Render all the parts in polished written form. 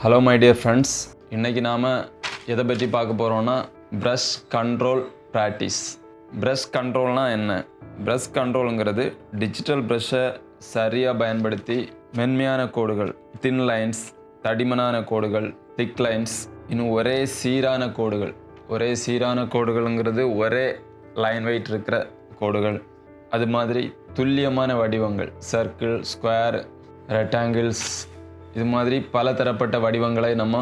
Hello my dear friends, இன்றைக்கி நாம் எதை பற்றி பார்க்க போகிறோன்னா ப்ரஷ் கண்ட்ரோல் ப்ராக்டிஸ். ப்ரஷ் கண்ட்ரோல்னால் என்ன? ப்ரஷ் கண்ட்ரோலுங்கிறது டிஜிட்டல் ப்ரஷ்ஷை சரியாக பயன்படுத்தி மென்மையான கோடுகள், தின் லைன்ஸ், தடிமனான கோடுகள், திக் லைன்ஸ், இன்னும் ஒரே சீரான கோடுகள்ங்கிறது ஒரே லைன் வெயிட் இருக்கிற கோடுகள், அது மாதிரி துல்லியமான வடிவங்கள், சர்க்கிள், ஸ்கொயர், ரெக்டாங்கிள்ஸ், இது மாதிரி பல தரப்பட்ட வடிவங்களை நம்ம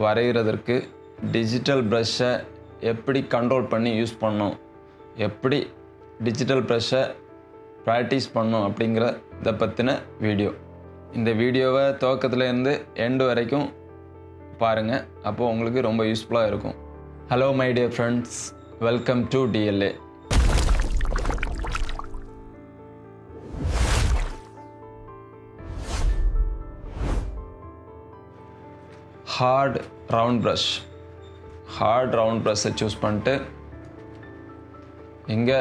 வரைகிறதற்கு டிஜிட்டல் ப்ரஷ்ஷை எப்படி கண்ட்ரோல் பண்ணி யூஸ் பண்ணோம், எப்படி டிஜிட்டல் ப்ரஷ்ஷை ப்ராக்டிஸ் பண்ணோம் அப்படிங்கிற இதை பற்றின வீடியோ. இந்த வீடியோவை துவக்கத்துலேருந்து எண்டு வரைக்கும் பாருங்கள், அப்போது உங்களுக்கு ரொம்ப யூஸ்ஃபுல்லாக இருக்கும். Hello my dear friends, welcome to DLA. Hard round ப்ரஷ்ஷை சூஸ் பண்ணிட்டு இங்கே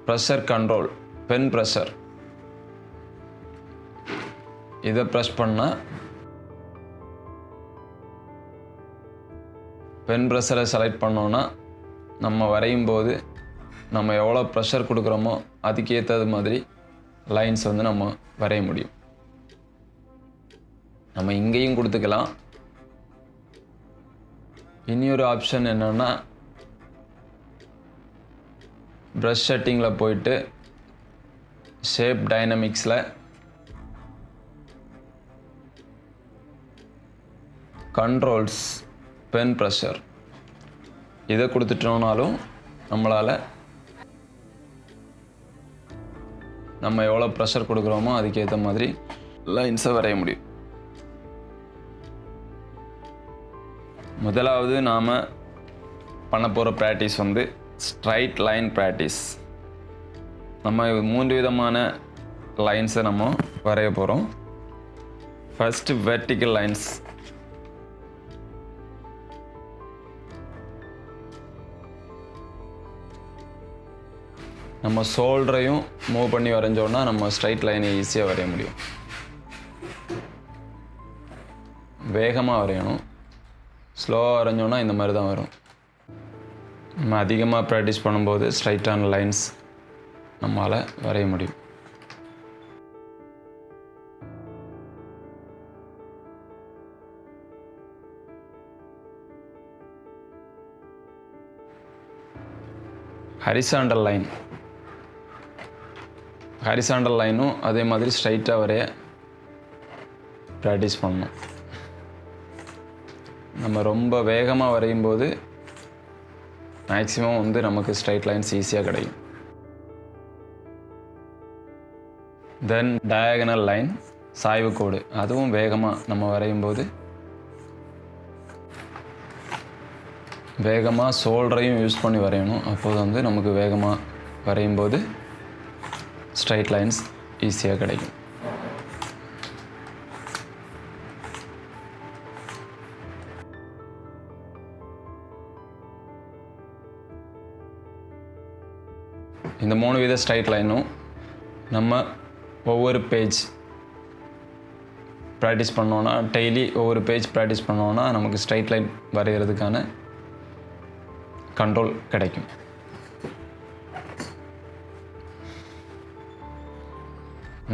ப்ரெஷர் கண்ட்ரோல், பென் ப்ரெஷர், இதை ப்ரெஸ் பண்ணால் பென் ப்ரெஷரை செலக்ட் பண்ணோன்னா நம்ம வரையும் போது நம்ம எவ்வளோ ப்ரெஷர் கொடுக்குறோமோ அதுக்கு ஏற்றது மாதிரி லைன்ஸ் நம்ம வரைய முடியும். நம்ம இங்கேயும் கொடுத்துக்கலாம். இன்னொரு ஆப்ஷன் என்னென்னா, ப்ரஷ் செட்டிங்கில் போயிட்டு ஷேப் டைனமிக்ஸில் கண்ட்ரோல்ஸ், பென் ப்ரெஷர், இதை கொடுத்துட்டோம்னாலும் நம்மளால் நம்ம எவ்வளோ ப்ரெஷர் கொடுக்குறோமோ அதுக்கேற்ற மாதிரி லைன்ஸை வரைய முடியும். முதலாவது நாம் பண்ண போகிற ப்ராக்டிஸ் ஸ்ட்ரைட் லைன் ப்ராக்டிஸ். நம்ம 3 விதமான லைன்ஸை நம்ம வரைய போகிறோம். First vertical lines. நம்ம ஷோல்டரையும் மூவ் பண்ணி வரைஞ்சோன்னா நம்ம ஸ்ட்ரைட் லைனை ஈஸியாக வரைய முடியும். வேகமாக வரையணும், ஸ்லோவாக வரைஞ்சோன்னா இந்த மாதிரி தான் வரும். நம்ம அதிகமாக ப்ராக்டிஸ் பண்ணும்போது ஸ்ட்ரைட்டான லைன்ஸ் நம்மளால் வரைய முடியும். ஹரிசாண்டல் லைனும் அதே மாதிரி ஸ்ட்ரைட்டாக வரைய ப்ராக்டிஸ் பண்ணணும். நம்ம ரொம்ப வேகமாக வரையும் போது மேக்ஸிமம் நமக்கு ஸ்ட்ரைட் லைன்ஸ் ஈஸியாக கிடைக்கும். தென் டயகனல் லைன், சாய்வு கோடு, அதுவும் வேகமாக நம்ம வரையும் போது வேகமாக ஷோல்டரையும் யூஸ் பண்ணி வரையணும். அப்போது நமக்கு வேகமாக வரையும் போது ஸ்ட்ரைட் லைன்ஸ் ஈஸியாக கிடைக்கும். இந்த 3 வித ஸ்ட்ரைட் லைனும் நம்ம ஒவ்வொரு பேஜ் ப்ராக்டிஸ் பண்ணோன்னா, டெய்லி ஒவ்வொரு பேஜ் ப்ராக்டிஸ் பண்ணோன்னா நமக்கு ஸ்ட்ரைட் லைன் வரைகிறதுக்கான கண்ட்ரோல் கிடைக்கும்.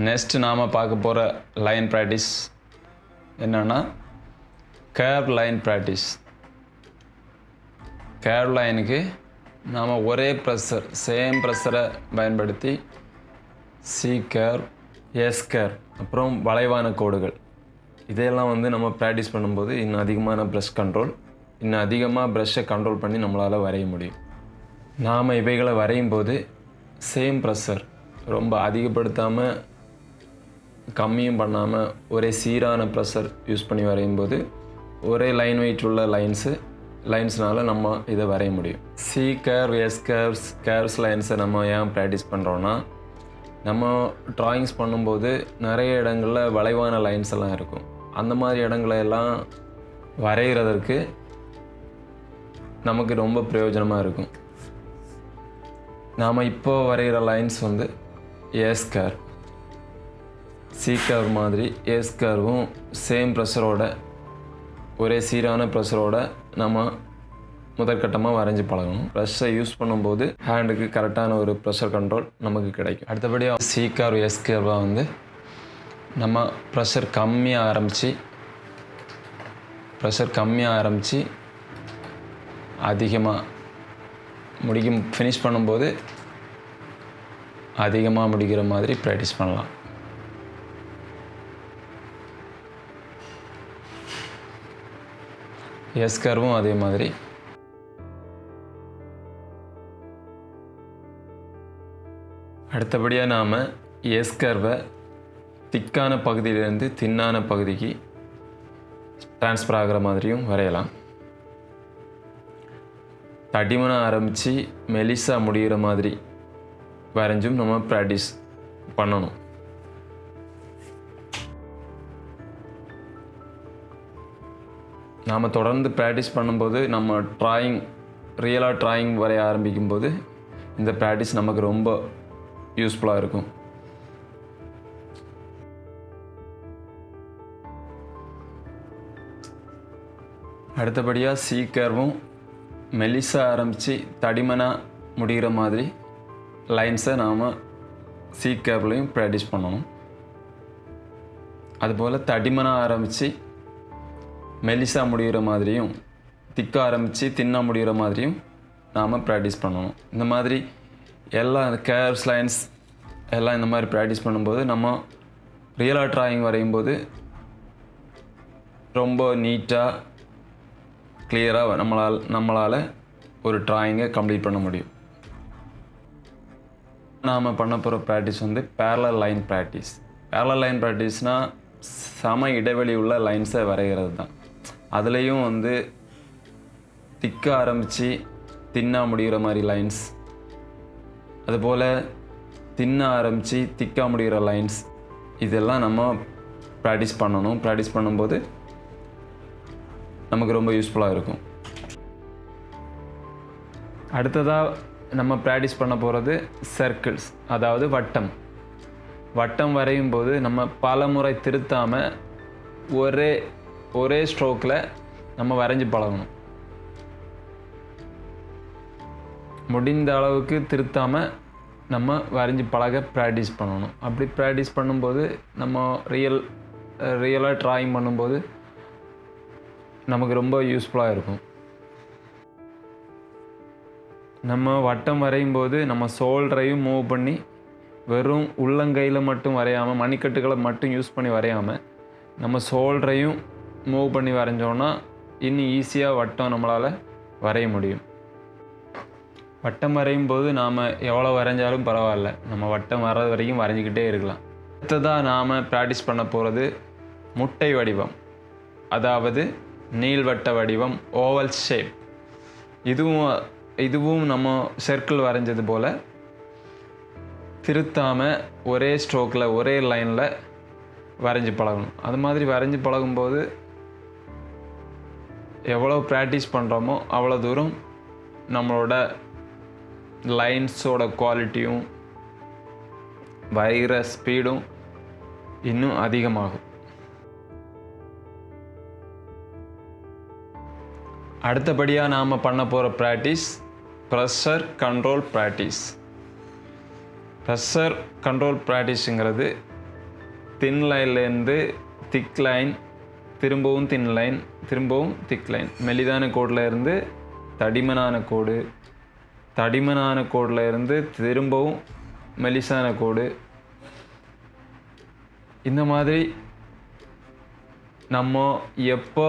நெக்ஸ்ட் நாம் பார்க்க போகிற லைன் ப்ராக்டிஸ் என்னென்னா கேர்வ் லைன் ப்ராக்டிஸ். கேர்வ் லைனுக்கு நாம் ஒரே ப்ரெஷர், சேம் ப்ரெஷரை பயன்படுத்தி சி கேர்வ், எஸ் கேர்வ், அப்புறம் வளைவான கோடுகள், இதையெல்லாம் நம்ம ப்ராக்டிஸ் பண்ணும்போது இன்னும் அதிகமான ப்ரஷ் கண்ட்ரோல், இன்னும் அதிகமாக ப்ரஷ்ஷை கண்ட்ரோல் பண்ணி நம்மளால் வரைய முடியும். நாம் இவைகளை வரையும் போது சேம் ப்ரெஷர் ரொம்ப அதிகப்படுத்தாமல் கம்மியும் பண்ணாமல் ஒரே சீரான ப்ரெஷர் யூஸ் பண்ணி வரையும் போது ஒரே லைன் வெயிட் உள்ள லைன்ஸ்னால் நம்ம இதை வரைய முடியும். சி கேர்வ், எஸ் கேர்வ்ஸ் லைன்ஸை நம்ம ஏன் ப்ராக்டிஸ் பண்ணுறோன்னா, நம்ம ட்ராயிங்ஸ் பண்ணும்போது நிறைய இடங்களில் வளைவான லைன்ஸ் எல்லாம் இருக்கும். அந்த மாதிரி இடங்களெல்லாம் வரைகிறதற்கு நமக்கு ரொம்ப பிரயோஜனமாக இருக்கும். நாம் இப்போ வரைகிற lines S curve, C curve மாதிரி எஸ் கர்வும் சேம் ப்ரெஷரோட ஒரே சீரான ப்ரெஷரோட நம்ம முதற்கட்டமாக வரைஞ்சி பழகணும். ப்ரெஷ்ஷை யூஸ் பண்ணும்போது ஹேண்டுக்கு கரெக்டான ஒரு ப்ரெஷர் கண்ட்ரோல் நமக்கு கிடைக்கும். அடுத்தபடியாக சி கர்வ் எஸ் கர்வாக வந்து நம்ம ப்ரெஷர் கம்மியாக ஆரம்பித்து அதிகமாக ஃபினிஷ் பண்ணும்போது அதிகமாக முடிக்கிற மாதிரி ப்ராக்டிஸ் பண்ணலாம். எஸ் கர்வும் அதே மாதிரி. அடுத்தபடியாக நாம் எஸ் கர்வை திக்கான பகுதியிலேருந்து தின்னான பகுதிக்கு ட்ரான்ஸ்ஃபர் ஆகிற மாதிரியும் வரையலாம். தடிமனாக ஆரம்பித்து மெலிசா முடிகிற மாதிரி வரைஞ்சும் நம்ம ப்ராக்டிஸ் பண்ணணும். நாம் தொடர்ந்து ப்ராக்டிஸ் பண்ணும்போது நம்ம ரியலாக ட்ராயிங் வரைய ஆரம்பிக்கும்போது இந்த ப்ராக்டிஸ் நமக்கு ரொம்ப யூஸ்ஃபுல்லாக இருக்கும். அடுத்தபடியாக சி கர்வும் மெலிசா ஆரம்பித்து தடிமனாக முடிகிற மாதிரி லைன்ஸை நாம் சி கர்வ்லையும் ப்ராக்டிஸ் பண்ணணும். அதுபோல் தடிமனாக ஆரம்பித்து மெலிசா முடிகிற மாதிரியும் திக்க ஆரம்பித்து தின்னா முடிகிற மாதிரியும் நாம் ப்ராக்டிஸ் பண்ணணும். இந்த மாதிரி எல்லாம் கர்வ்ஸ் லைன்ஸ் எல்லாம் இந்த மாதிரி ப்ராக்டிஸ் பண்ணும்போது நம்ம ரியலாக ட்ராயிங் வரையும்போது ரொம்ப நீட்டாக கிளியராக நம்மளால் ஒரு ட்ராயிங்கை கம்ப்ளீட் பண்ண முடியும். நாம் பண்ண போகிற ப்ராக்டிஸ் வந்து parallel line practice. Parallel line ப்ராக்டிஸ்னால் சம இடைவெளி உள்ள லைன்ஸை வரைகிறது தான். அதுலேயும் வந்து திக்க ஆரம்பித்து தின்னா முடிகிற மாதிரி லைன்ஸ், அதுபோல் தின்ன ஆரம்பித்து திக்கா முடிகிற லைன்ஸ், இதெல்லாம் நம்ம ப்ராக்டிஸ் பண்ணணும். ப்ராக்டிஸ் பண்ணும்போது நமக்கு ரொம்ப யூஸ்ஃபுல்லாக இருக்கும். அடுத்ததாக நம்ம ப்ராக்டிஸ் பண்ண போகிறது சர்க்கிள்ஸ், அதாவது வட்டம் வரையும் போது நம்ம பல முறை திருத்தாமல் ஒரே ஸ்ட்ரோக்கில் நம்ம வரைஞ்சி பழகணும். முடிந்த அளவுக்கு திருத்தாமல் நம்ம வரைஞ்சி பழக ப்ராக்டிஸ் பண்ணணும். அப்படி ப்ராக்டிஸ் பண்ணும்போது நம்ம ரியலாக ட்ராயிங் பண்ணும்போது நமக்கு ரொம்ப யூஸ்ஃபுல்லாக இருக்கும். நம்ம வட்டம் வரையும் போது நம்ம ஷோல்டரையும் மூவ் பண்ணி வெறும் உள்ளங்கையில் மட்டும் வரையாமல், மணிக்கட்டுகளை மட்டும் யூஸ் பண்ணி வரையாமல் நம்ம ஷோல்டரையும் மூவ் பண்ணி வரைஞ்சோன்னா இன்னும் ஈஸியாக வட்டம் நம்மளால் வரைய முடியும். வட்டம் வரையும் போது நாம் எவ்வளோ வரைஞ்சாலும் பரவாயில்ல, நம்ம வட்டம் வர்றது வரைக்கும் வரைஞ்சிக்கிட்டே இருக்கலாம். அடுத்ததாக நாம் ப்ராக்டிஸ் பண்ண போகிறது முட்டை வடிவம், அதாவது நீள்வட்ட வடிவம், ஓவல் ஷேப். இதுவும் நம்ம சர்க்கிள் வரைஞ்சது போல் திருத்தாமல் ஒரே ஸ்ட்ரோக்கில் ஒரே லைனில் வரைஞ்சி பழகணும். அது மாதிரி வரைஞ்சி பழகும்போது எவ்வளோ ப்ராக்டிஸ் பண்ணுறோமோ அவ்வளோ தூரம் நம்மளோட லைன்ஸோட குவாலிட்டியும் வரைகிற ஸ்பீடும் இன்னும் அதிகமாகும். அடுத்தபடியாக நாம் பண்ண போகிற practice pressure control practice. Pressure control ப்ராக்டிஸுங்கிறது தின் லைன்லேருந்து திக் லைன், திரும்பவும் தின் லைன், திரும்பவும் திக் லைன், மெலிதான கோடில் இருந்து தடிமனான கோடு, தடிமனான கோடில் இருந்து திரும்பவும் மெலிசான கோடு. இந்த மாதிரி நம்ம எப்போ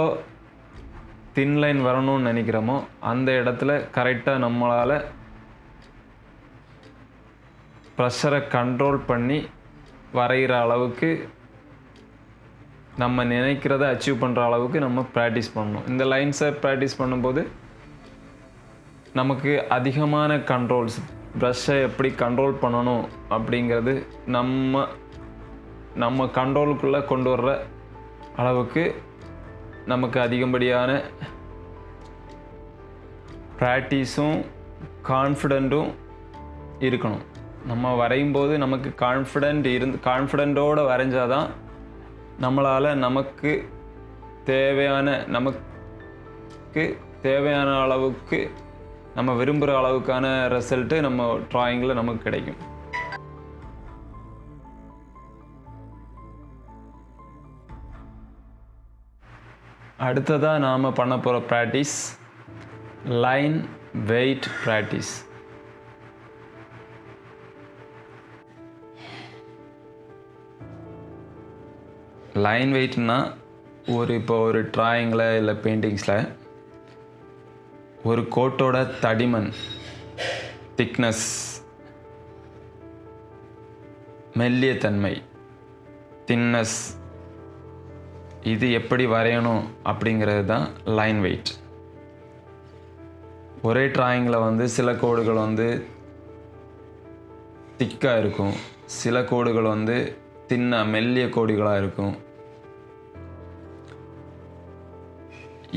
தின் லைன் வரணும்னு நினைக்கிறோமோ அந்த இடத்துல கரெக்டாக நம்மளால் ப்ரெஷரை கண்ட்ரோல் பண்ணி வரைகிற அளவுக்கு, நம்ம நினைக்கிறத அச்சீவ் பண்ணுற அளவுக்கு நம்ம ப்ராக்டிஸ் பண்ணணும். இந்த லைன்ஸை ப்ராக்டிஸ் பண்ணும்போது நமக்கு அதிகமான கண்ட்ரோல்ஸ், ப்ரஷ்ஷை எப்படி கண்ட்ரோல் பண்ணணும் அப்படிங்கிறது நம்ம கண்ட்ரோலுக்குள்ளே கொண்டு வர்ற அளவுக்கு நமக்கு அதிகப்படியான ப்ராக்டிஸும் கான்ஃபிடென்ட்டும் இருக்கணும். நம்ம வரையும்போது நமக்கு கான்ஃபிடென்ட்டோடு வரைஞ்சாதான் நம்மளால் நமக்கு நமக்கு தேவையான அளவுக்கு நம்ம விரும்புகிற அளவுக்கான ரிசல்ட்டு நம்ம ட்ராயிங்கில் நமக்கு கிடைக்கும். அடுத்ததாக நாம் பண்ண போகிற practice line weight practice. Line வெயிட்னா இப்போ ஒரு ட்ராயிங்கில் இல்லை பெயிண்டிங்ஸில் ஒரு கோட்டோட தடிமன், திக்னஸ், மெல்லிய தன்மை, தின்னஸ், இது எப்படி வரையணும் அப்படிங்கிறது தான் லைன் வெயிட். ஒரே ட்ராயிங்கில் சில கோடுகள் திக்காக இருக்கும், சில கோடுகள் தின்ன மெல்லிய கோடுகளாக இருக்கும்.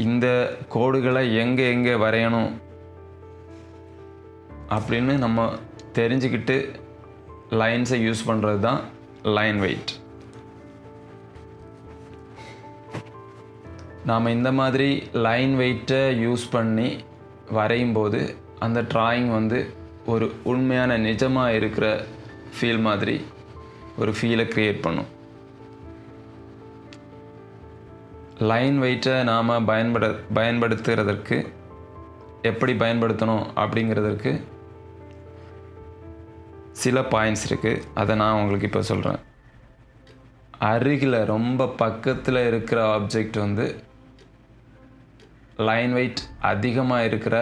இந்த கோடுகளை எங்கே வரையணும் அப்படின்னு நம்ம தெரிஞ்சுக்கிட்டு லைன்ஸை யூஸ் பண்ணுறது தான் லைன் வெயிட். நாம் இந்த மாதிரி லைன் வெயிட்டை யூஸ் பண்ணி வரையும் போது அந்த ட்ராயிங் ஒரு உண்மையான நிஜமாக இருக்கிற ஃபீல் மாதிரி ஒரு ஃபீலை க்ரியேட் பண்ணும். லைன் வெயிட்டை நாம் பயன்படுத்துகிறதற்கு எப்படி பயன்படுத்தணும் அப்படிங்கிறதுக்கு சில பாயிண்ட்ஸ் இருக்குது. அதை நான் உங்களுக்கு இப்போ சொல்கிறேன். அருகில் ரொம்ப பக்கத்தில் இருக்கிற ஆப்ஜெக்ட் லைன் வெயிட் அதிகமாக இருக்கிற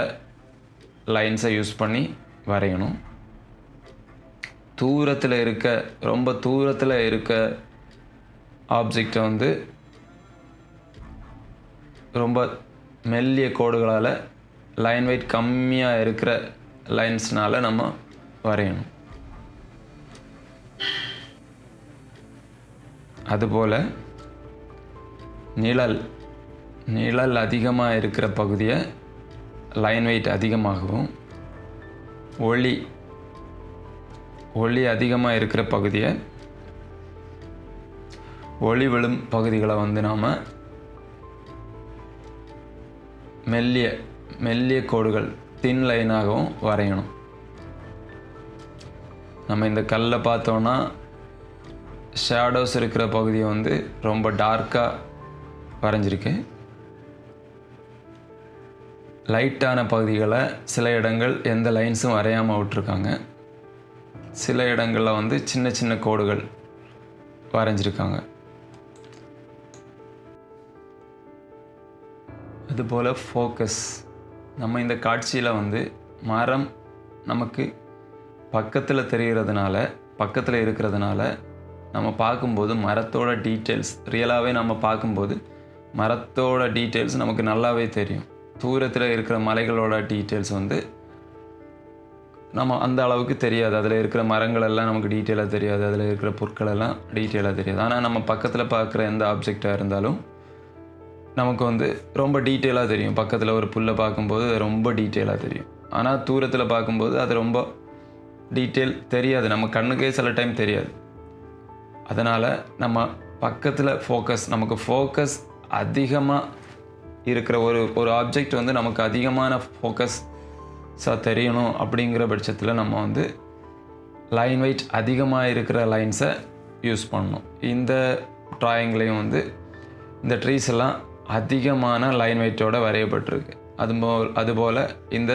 லைன்ஸை யூஸ் பண்ணி வரையணும். ரொம்ப தூரத்தில் இருக்க ஆப்ஜெக்டை ரொம்ப மெல்லிய கோடுகளால் லைன் வெயிட் கம்மியாக இருக்கிற லைன்ஸ்னால் நம்ம வரையணும். அதுபோல் நிழல் அதிகமாக இருக்கிற பகுதியை லைன் வெயிட் அதிகமாகவும், ஒளி அதிகமாக இருக்கிற பகுதியை, ஒளி விழும் பகுதிகளை நாம் மெல்லிய கோடுகள் தின் லைனாகவும் வரையணும். நம்ம இந்த கல்லை பார்த்தோன்னா ஷேடோஸ் இருக்கிற பகுதியை ரொம்ப டார்க்காக வரைஞ்சிருக்கு. லைட்டான பகுதிகளை சில இடங்கள் எந்த லைன்ஸும் வரையாமல் விட்டுருக்காங்க. சில இடங்களில் சின்ன சின்ன கோடுகள் வரைஞ்சிருக்காங்க. அதுபோல் ஃபோக்கஸ். நம்ம இந்த காட்சியில் மரம் நமக்கு பக்கத்தில் இருக்கிறதுனால நம்ம பார்க்கும்போது மரத்தோட டீட்டெயில்ஸ் ரியலாகவே நம்ம பார்க்கும்போது மரத்தோட டீட்டெயில்ஸ் நமக்கு நல்லாவே தெரியும். தூரத்தில் இருக்கிற மலைகளோட டீட்டெயில்ஸ் நம்ம அந்த அளவுக்கு தெரியாது. அதில் இருக்கிற மரங்கள் எல்லாம் நமக்கு டீட்டெயிலாக தெரியாது, அதில் இருக்கிற பொருட்கள் எல்லாம் டீட்டெயிலாக தெரியாது. ஆனால் நம்ம பக்கத்தில் பார்க்குற எந்த ஆப்ஜெக்டாக இருந்தாலும் நமக்கு ரொம்ப டீட்டெயிலாக தெரியும். பக்கத்தில் ஒரு புல்லை பார்க்கும்போது அது ரொம்ப டீட்டெயிலாக தெரியும். ஆனால் தூரத்தில் பார்க்கும்போது அது ரொம்ப டீட்டெயில் தெரியாது, நம்ம கண்ணுக்கே சில டைம் தெரியாது. அதனால் நம்ம பக்கத்தில் நமக்கு ஃபோக்கஸ் அதிகமாக இருக்கிற ஒரு ஆப்ஜெக்ட் நமக்கு அதிகமான ஃபோக்கஸாக தெரியணும். அப்படிங்கிற பட்சத்தில் நம்ம லைன் வெயிட் அதிகமாக இருக்கிற லைன்ஸை யூஸ் பண்ணணும். இந்த ட்ராயிங்லேயும் இந்த ட்ரீஸ் எல்லாம் அதிகமான லைன் வெயிட்டோடு வரையப்பட்டிருக்கு. அதுபோல் இந்த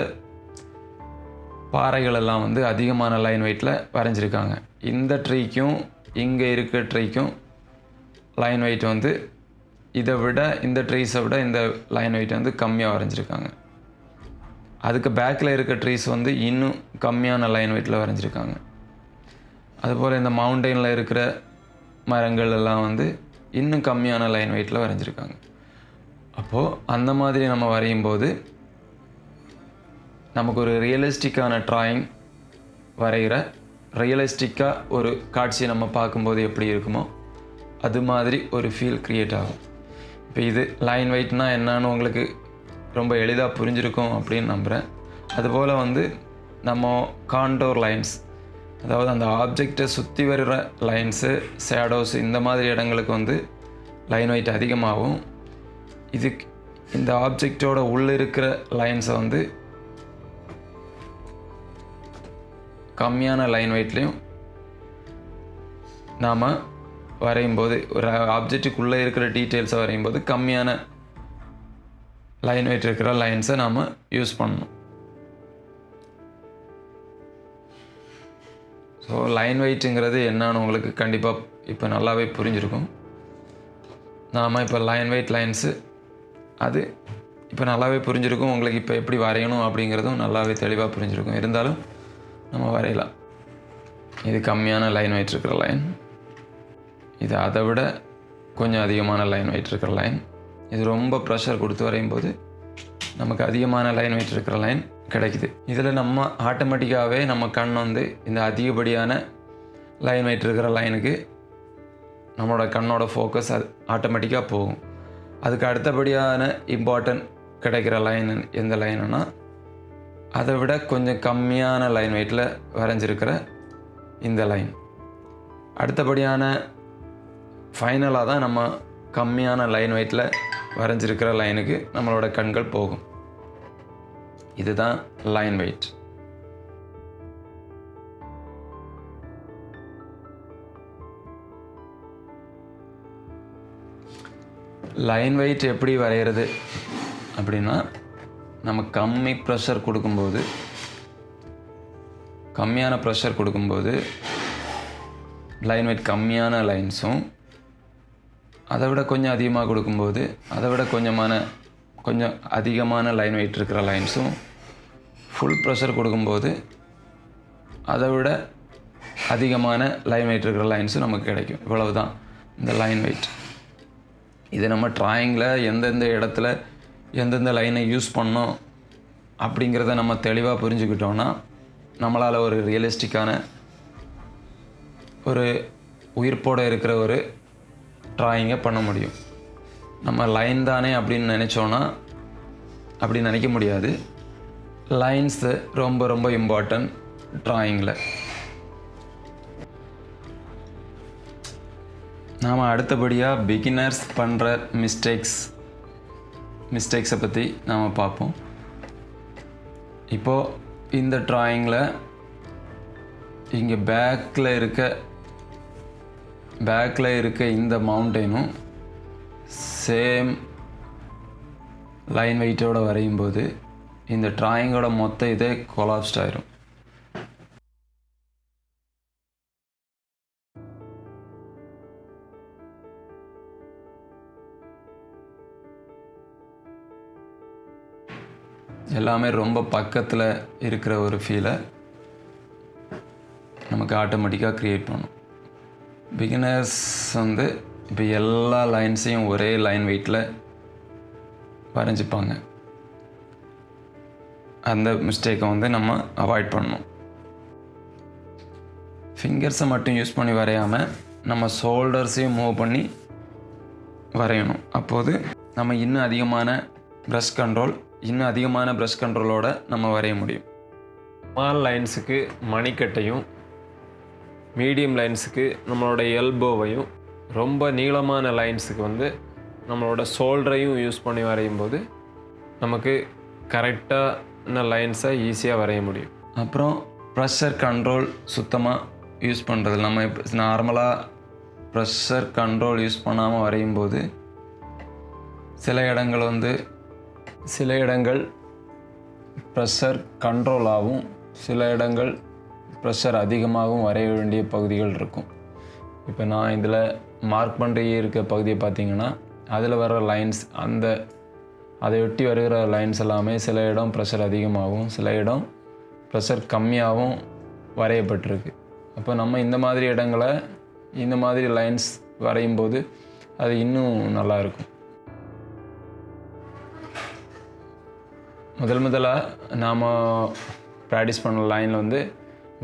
பாறைகள் எல்லாம் அதிகமான லைன் வெயிட்டில் வரைஞ்சிருக்காங்க. இந்த ட்ரீக்கும் இங்கே இருக்கிற ட்ரீக்கும் லைன் வெயிட் இதை விட, இந்த ட்ரீஸை விட இந்த லைன் வெயிட் கம்மியாக வரைஞ்சிருக்காங்க. அதுக்கு பேக்கில் இருக்க ட்ரீஸ் இன்னும் கம்மியான லைன் வெயிட்டில் வரைஞ்சிருக்காங்க. அதுபோல் இந்த மவுண்டெயினில் இருக்கிற மரங்கள் எல்லாம் இன்னும் கம்மியான லைன் வெயிட்டில் வரைஞ்சிருக்காங்க. அப்போது அந்த மாதிரி நம்ம வரையும் போது நமக்கு ஒரு ரியலிஸ்டிக்கான ட்ராயிங் ரியலிஸ்டிக்காக ஒரு காட்சியை நம்ம பார்க்கும்போது எப்படி இருக்குமோ அது மாதிரி ஒரு ஃபீல் க்ரியேட் ஆகும். இப்போ இது லைன் வெயிட்னா என்னன்னு உங்களுக்கு ரொம்ப எளிதாக புரிஞ்சிருக்கும் அப்படின்னு நம்புகிறேன். அதுபோல் நம்ம காண்டோர் லைன்ஸ், அதாவது அந்த ஆப்ஜெக்டை சுற்றி வர்ற லைன்ஸு, ஷேடோஸ், இந்த மாதிரி இடங்களுக்கு லைன் வெயிட் அதிகமாகவும், இதுக்கு இந்த ஆப்ஜெக்டோட உள்ளே இருக்கிற லைன்ஸை வந்து கம்மியான லைன் வெயிட்லேயும் நாம் வரையும்போது, ஒரு ஆப்ஜெக்ட்டுக்குள்ளே இருக்கிற டீட்டெயில்ஸை வரையும்போது கம்மியான லைன் வெயிட் இருக்கிற லைன்ஸை நாம் யூஸ் பண்ணணும். ஸோ லைன் வெயிட்டுங்கிறது என்னன்னு உங்களுக்கு கண்டிப்பாக இப்போ நல்லாவே புரிஞ்சிருக்கும். நாம் இப்போ லைன் வெயிட் லைன்ஸு அது இப்போ நல்லாவே புரிஞ்சிருக்கும். உங்களுக்கு இப்போ எப்படி வரையணும் அப்படிங்கிறதும் நல்லாவே தெளிவாக புரிஞ்சிருக்கும். இருந்தாலும் நம்ம வரையலாம். இது கம்மியான லைன் வெயிட் இருக்கிற லைன், இது அதை விட கொஞ்சம் அதிகமான லைன் வெயிட் இருக்கிற லைன். இது ரொம்ப ப்ரெஷர் கொடுத்து வரையும் போது நமக்கு அதிகமான லைன் வெயிட் இருக்கிற லைன் கிடைக்குது. இதில் நம்ம ஆட்டோமேட்டிக்காகவே நம்ம கண் வந்து இந்த அதிகப்படியான லைன் வெயிட் இருக்கிற லைனுக்கு நம்மளோட கண்ணோட ஃபோக்கஸ் அது ஆட்டோமேட்டிக்காக போகும். அதுக்கு அடுத்தபடியான இம்பார்ட்டன்ட் கிடைக்கிற லைன் எந்த லைனுன்னா, அதை விட கொஞ்சம் கம்மியான லைன் வெயிட்டில் வரைஞ்சிருக்கிற இந்த லைன். அடுத்தபடியான ஃபைனலாக தான் நம்ம கம்மியான லைன் வெயிட்டில் வரைஞ்சிருக்கிற லைனுக்கு நம்மளோட கண்கள் போகும். இதுதான் லைன் வெயிட். லைன் வெயிட் எப்படி வரைகிறது அப்படின்னா, நம்ம கம்மி ப்ரெஷர் கொடுக்கும்போது, கம்மியான ப்ரெஷர் கொடுக்கும்போது லைன் வெயிட் கம்மியான லைன்ஸும், அதை விட கொஞ்சம் அதிகமாக கொடுக்கும்போது அதை விட கொஞ்சம் அதிகமான லைன் வெயிட் இருக்கிற லைன்ஸும், ஃபுல் ப்ரெஷர் கொடுக்கும்போது அதை விட அதிகமான லைன் வெயிட் இருக்கிற லைன்ஸும் நமக்கு கிடைக்கும். இவ்வளவு தான் இந்த லைன் வெயிட். இது நம்ம ட்ராயிங்கில் எந்தெந்த இடத்துல எந்தெந்த லைனை யூஸ் பண்ணோம் அப்படிங்கிறத நம்ம தெளிவாக புரிஞ்சுக்கிட்டோன்னா நம்மளால் ஒரு ரியலிஸ்டிக்கான ஒரு உயிர்ப்போடு இருக்கிற ஒரு ட்ராயிங்கை பண்ண முடியும். நம்ம லைன் தானே அப்படின்னு நினச்சோன்னா அப்படி நினைக்க முடியாது. லைன்ஸு ரொம்ப ரொம்ப இம்பார்ட்டன்ட் ட்ராயிங்கில். நாம் அடுத்தபடியாக பிகினர்ஸ் பண்ணுற மிஸ்டேக்ஸை பற்றி நாம் பார்ப்போம். இப்போது இந்த ட்ராயிங்கில் இங்கே பேக்கில் இருக்க இந்த மவுண்டெயினும் சேம் லைன் வெயிட்டோடு வரையும் போது இந்த ட்ராயிங்கோட மொத்த இதே கொலாப்ஸ்ட் ஆயிரும். எல்லாமே ரொம்ப பக்கத்தில் இருக்கிற ஒரு ஃபீலை நமக்கு ஆட்டோமேட்டிக்காக க்ரியேட் பண்ணும். பிகினர்ஸ் வந்து இப்போ எல்லா லைன்ஸையும் ஒரே லைன் வெயிட்டில் வரைஞ்சிப்பாங்க. அந்த மிஸ்டேக்கை வந்து நம்ம அவாய்ட் பண்ணணும். ஃபிங்கர்ஸை மட்டும் யூஸ் பண்ணி வரையாமல் நம்ம ஷோல்டர்ஸையும் மூவ் பண்ணி வரையணும். அப்போது நம்ம இன்னும் அதிகமான ப்ரஷ் கண்ட்ரோலோடு நம்ம வரைய முடியும். ஸ்மால் லைன்ஸுக்கு மணிக்கட்டையும், மீடியம் லைன்ஸுக்கு நம்மளோட எல்போவையும், ரொம்ப நீளமான லைன்ஸுக்கு வந்து நம்மளோட ஷோல்டரையும் யூஸ் பண்ணி வரையும் போது நமக்கு கரெக்டான லைன்ஸை ஈஸியாக வரைய முடியும். அப்புறம் ப்ரெஷர் கண்ட்ரோல் சுத்தமாக யூஸ் பண்ணுறது. நம்ம இப்போ நார்மலாக ப்ரெஷர் கண்ட்ரோல் யூஸ் பண்ணாமல் வரையும் போது சில இடங்கள் ப்ரெஷர் கண்ட்ரோலாகவும், சில இடங்கள் ப்ரெஷர் அதிகமாகவும் வரைய வேண்டிய பகுதிகள் இருக்கும். இப்போ நான் இதில் மார்க் பண்ணி இருக்க பகுதியை பார்த்திங்கன்னா, அதில் வர லைன்ஸ் அதை ஒட்டி வருகிற லைன்ஸ் எல்லாமே சில இடம் ப்ரெஷர் அதிகமாகவும், சில இடம் ப்ரெஷர் கம்மியாகவும் வரையப்பட்டிருக்கு. அப்போ நம்ம இந்த மாதிரி இடங்களை இந்த மாதிரி லைன்ஸ் வரையும் போது அது இன்னும் நல்லாயிருக்கும். முதலாக நாம் ப்ராக்டிஸ் பண்ண லைனில் வந்து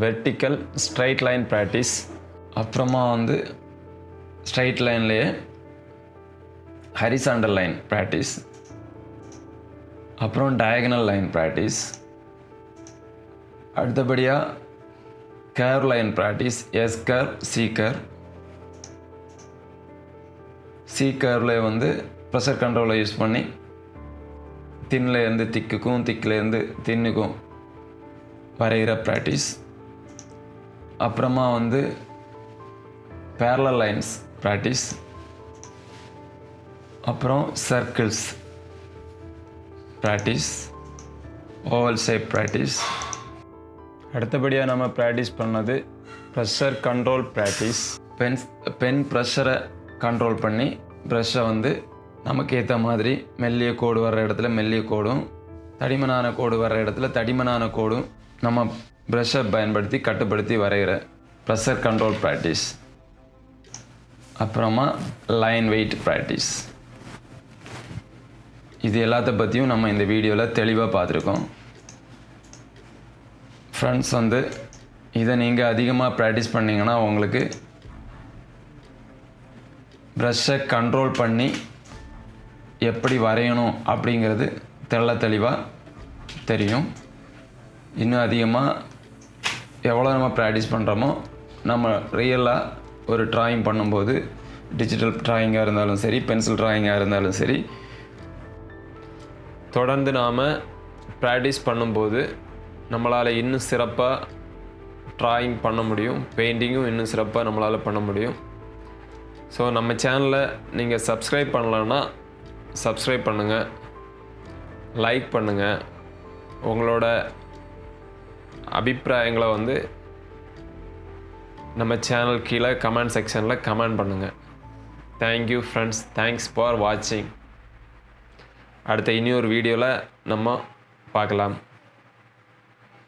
வெர்டிக்கல் ஸ்ட்ரைட் லைன் ப்ராக்டிஸ், அப்புறமா வந்து ஸ்ட்ரைட் லைன்லேயே ஹரிசாண்டல் லைன் ப்ராக்டிஸ், அப்புறம் டயகனல் லைன் ப்ராக்டிஸ், அடுத்தபடியாக curve line practice, S curve, C curve. C கர்வில் வந்து ப்ரெஷர் கண்ட்ரோலை யூஸ் பண்ணி தின்லேருந்து திக்குக்கும் திக்கிலேருந்து தின்னுக்கும் வரைகிற ப்ராக்டிஸ். அப்புறமா வந்து பேரலல் லைன்ஸ் ப்ராக்டிஸ். அப்புறம் circles practice, oval shape practice. அடுத்தபடியாக நம்ம ப்ராக்டிஸ் பண்ணது ப்ரெஷர் கண்ட்ரோல் ப்ராக்டிஸ். பென் ப்ரெஷரை கண்ட்ரோல் பண்ணி ப்ரெஷ்ஷை வந்து நமக்கு ஏற்ற மாதிரி மெல்லிய கோடு வர்ற இடத்துல மெல்லிய கோடும், தடிமனான கோடு வர்ற இடத்துல தடிமனான கோடும் நம்ம ப்ரெஷ்ஷை பயன்படுத்தி கட்டுப்படுத்தி வரைகிற ப்ரெஷர் கண்ட்ரோல் ப்ராக்டிஸ். அப்புறமா லைன் வெயிட் ப்ராக்டிஸ். இது எல்லாத்த பற்றியும் நம்ம இந்த வீடியோவில் தெளிவாக பார்த்துருக்கோம். ஃப்ரெண்ட்ஸ் வந்து இதை நீங்கள் அதிகமாக ப்ராக்டிஸ் பண்ணிங்கன்னா உங்களுக்கு ப்ரஷ்ஷை கண்ட்ரோல் பண்ணி எப்படி வரையணும் அப்படிங்கிறது தெளிவாக தெரியும். இன்னும் அதிகமாக எவ்வளோ நம்ம ப்ராக்டிஸ் பண்ணுறோமோ நம்ம ரியலாக ஒரு ட்ராயிங் பண்ணும்போது, டிஜிட்டல் ட்ராயிங்காக இருந்தாலும் சரி, பென்சில் ட்ராயிங்காக இருந்தாலும் சரி, தொடர்ந்து நாம் ப்ராக்டிஸ் பண்ணும்போது நம்மளால் இன்னும் சிறப்பாக ட்ராயிங் பண்ண முடியும், பெயிண்டிங்கும் இன்னும் சிறப்பாக நம்மளால் பண்ண முடியும். ஸோ நம்ம சேனலை நீங்கள் சப்ஸ்கிரைப் பண்ணலன்னா சப்ஸ்கிரைப் பண்ணுங்கள், லைக் பண்ணுங்கள், உங்களோட அபிப்பிராயங்களை வந்து நம்ம சேனல் கீழே கமெண்ட் செக்ஷனில் கமெண்ட் பண்ணுங்கள். தேங்க்யூ ஃப்ரெண்ட்ஸ், தேங்க்ஸ் ஃபார் வாட்சிங். அடுத்த இன்னொரு வீடியோவில் நம்ம பார்க்கலாம்.